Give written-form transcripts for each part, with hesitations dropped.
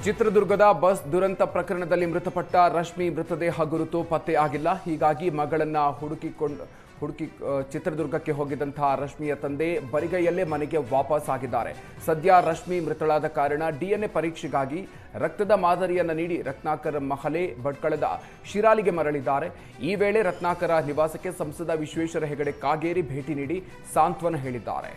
ಚಿತ್ರದುರ್ಗದ ಬಸ್ ದುರಂತ ಪ್ರಕರಣದಲ್ಲಿ ಮೃತಪಟ್ಟ ರಶ್ಮಿ ಮೃತದೇಹ ಗುರುತು ಪತ್ತೆ ಆಗಿಲ್ಲ. ಹೀಗಾಗಿ ಮಗಳನ್ನ ಹುಡುಕಿ ಚಿತ್ರದುರ್ಗಕ್ಕೆ ಹೋಗಿದ್ದಂತಹ ರಶ್ಮಿಯ ತಂದೆ ಬರಿಗೈಯಲ್ಲೇ ಮನೆಗೆ ವಾಪಸ್ ಆಗಿದ್ದಾರೆ. ಸದ್ಯ ರಶ್ಮಿ ಮೃತಳಾದ ಕಾರಣ ಡಿಎನ್ಎ ಪರೀಕ್ಷೆಗಾಗಿ ರಕ್ತದ ಮಾದರಿಯನ್ನು ನೀಡಿ ರತ್ನಾಕರ್ ಮಹಲೆ ಭಟ್ಕಳದ ಶಿರಾಲಿಗೆ ಮರಳಿದ್ದಾರೆ. ಈ ವೇಳೆ ರತ್ನಾಕರ ನಿವಾಸಕ್ಕೆ ಸಂಸದ ವಿಶ್ವೇಶ್ವರ ಹೆಗಡೆ ಕಾಗೇರಿ ಭೇಟಿ ನೀಡಿ ಸಾಂತ್ವನ ಹೇಳಿದ್ದಾರೆ.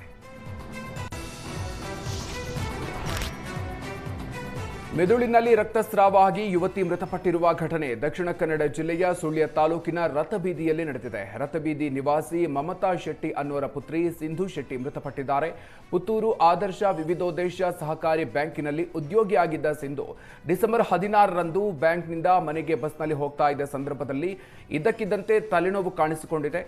ಮೆದುಳಿನಲ್ಲಿ ರಕ್ತಸ್ರಾವ ಆಗಿ ಯುವತಿ ಮೃತಪಟ್ಟಿರುವ ಘಟನೆ ದಕ್ಷಿಣ ಕನ್ನಡ ಜಿಲ್ಲೆಯ ಸುಳ್ಯ ತಾಲೂಕಿನ ರಥಬೀದಿಯಲ್ಲಿ ನಡೆದಿದೆ. ರಥಬೀದಿ ನಿವಾಸಿ ಮಮತಾ ಶೆಟ್ಟಿ ಅನ್ನುವರ ಪುತ್ರಿ ಸಿಂಧು ಶೆಟ್ಟಿ ಮೃತಪಟ್ಟಿದ್ದಾರೆ. ಪುತ್ತೂರು ಆದರ್ಶ ವಿವಿಧೋದ್ದೇಶ ಸಹಕಾರಿ ಬ್ಯಾಂಕಿನಲ್ಲಿ ಉದ್ಯೋಗಿಯಾಗಿದ್ದ ಸಿಂಧು ಡಿಸೆಂಬರ್ 16ರಂದು ಬ್ಯಾಂಕ್ನಿಂದ ಮನೆಗೆ ಬಸ್ನಲ್ಲಿ ಹೋಗ್ತಾ ಇದ್ದ ಸಂದರ್ಭದಲ್ಲಿ ಇದ್ದಕ್ಕಿದ್ದಂತೆ ತಲೆನೋವು ಕಾಣಿಸಿಕೊಂಡಿದೆ.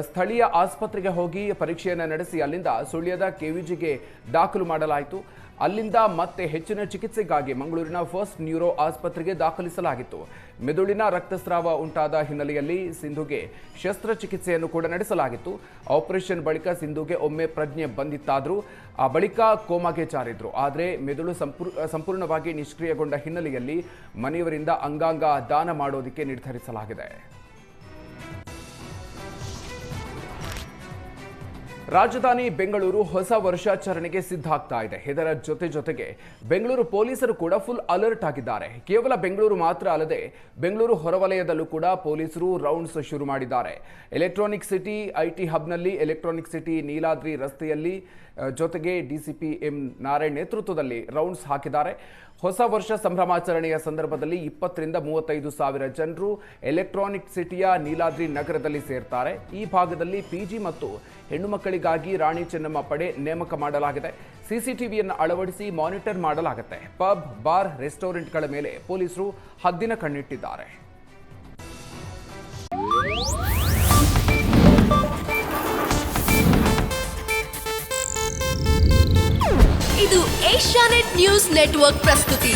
ಸ್ಥಳೀಯ ಆಸ್ಪತ್ರೆಗೆ ಹೋಗಿ ಪರೀಕ್ಷೆಯನ್ನು ನಡೆಸಿ ಅಲ್ಲಿಂದ ಸುಳ್ಯದ ಕೆವಿಜಿಗೆ ದಾಖಲು ಮಾಡಲಾಯಿತು. ಅಲ್ಲಿಂದ ಮತ್ತೆ ಹೆಚ್ಚಿನ ಚಿಕಿತ್ಸೆಗಾಗಿ ಮಂಗಳೂರಿನ ಫಸ್ಟ್ ನ್ಯೂರೋ ಆಸ್ಪತ್ರೆಗೆ ದಾಖಲಿಸಲಾಗಿತ್ತು. ಮೆದುಳಿನ ರಕ್ತಸ್ರಾವ ಉಂಟಾದ ಹಿನ್ನೆಲೆಯಲ್ಲಿ ಸಿಂಧುಗೆ ಶಸ್ತ್ರಚಿಕಿತ್ಸೆಯನ್ನು ಕೂಡ ನಡೆಸಲಾಗಿತ್ತು. ಆಪರೇಷನ್ ಬಳಿಕ ಸಿಂಧುಗೆ ಒಮ್ಮೆ ಪ್ರಜ್ಞೆ ಬಂದಿತ್ತಾದರೂ ಆ ಬಳಿಕ ಕೋಮಾಗೆ ಜಾರಿದ್ರು. ಆದರೆ ಮೆದುಳು ಸಂಪೂರ್ಣವಾಗಿ ನಿಷ್ಕ್ರಿಯಗೊಂಡ ಹಿನ್ನೆಲೆಯಲ್ಲಿ ಮನೆಯವರಿಂದ ಅಂಗಾಂಗ ದಾನ ಮಾಡೋದಕ್ಕೆ ನಿರ್ಧರಿಸಲಾಗಿದೆ. ರಾಜಧಾನಿ ಬೆಂಗಳೂರು ಹೊಸ ವರ್ಷಾಚರಣೆಗೆ ಸಿದ್ಧಾಗ್ತಾ ಇದೆ. ಇದರ ಜೊತೆಗೆ ಬೆಂಗಳೂರು ಪೊಲೀಸರು ಕೂಡ ಫುಲ್ ಅಲರ್ಟ್ ಆಗಿದ್ದಾರೆ. ಕೇವಲ ಬೆಂಗಳೂರು ಮಾತ್ರ ಅಲ್ಲದೆ ಬೆಂಗಳೂರು ಹೊರವಲಯದಲ್ಲೂ ಕೂಡ ಪೊಲೀಸರು ರೌಂಡ್ಸ್ ಶುರು ಮಾಡಿದ್ದಾರೆ. ಎಲೆಕ್ಟ್ರಾನಿಕ್ ಸಿಟಿ ಐಟಿ ಹಬ್ನಲ್ಲಿ ಎಲೆಕ್ಟ್ರಾನಿಕ್ ಸಿಟಿ ನೀಲಾದ್ರಿ ರಸ್ತೆಯಲ್ಲಿ ಜೊತೆಗೆ ಡಿಸಿಪಿ ಎಂ ನಾರಾಯಣ್ ನೇತೃತ್ವದಲ್ಲಿ ರೌಂಡ್ಸ್ ಹಾಕಿದ್ದಾರೆ. ಹೊಸ ವರ್ಷ ಸಂಭ್ರಮಾಚರಣೆಯ ಸಂದರ್ಭದಲ್ಲಿ 20ರಿಂದ 35 ಸಾವಿರ ಜನರು ಎಲೆಕ್ಟ್ರಾನಿಕ್ ಸಿಟಿಯ ನೀಲಾದ್ರಿ ನಗರದಲ್ಲಿ ಸೇರ್ತಾರೆ. ಈ ಭಾಗದಲ್ಲಿ ಪಿಜಿ ಮತ್ತು ಹೆಣ್ಣು ಮಕ್ಕಳಿಗಾಗಿ ರಾಣಿ ಚೆನ್ನಮ್ಮ ಪಡೆ ನೇಮಕ ಮಾಡಲಾಗಿದೆ. ಸಿಸಿಟಿವಿಯನ್ನು ಅಳವಡಿಸಿ ಮಾನಿಟರ್ ಮಾಡಲಾಗುತ್ತೆ. ಪಬ್, ಬಾರ್, ರೆಸ್ಟೋರೆಂಟ್ಗಳ ಮೇಲೆ ಪೊಲೀಸರು ಹದ್ದಿನ ಕಣ್ಣಿಟ್ಟಿದ್ದಾರೆ. ಇದು ಏಷ್ಯಾನೆಟ್ ನ್ಯೂಸ್ ನೆಟ್ವರ್ಕ್ ಪ್ರಸ್ತುತಿ.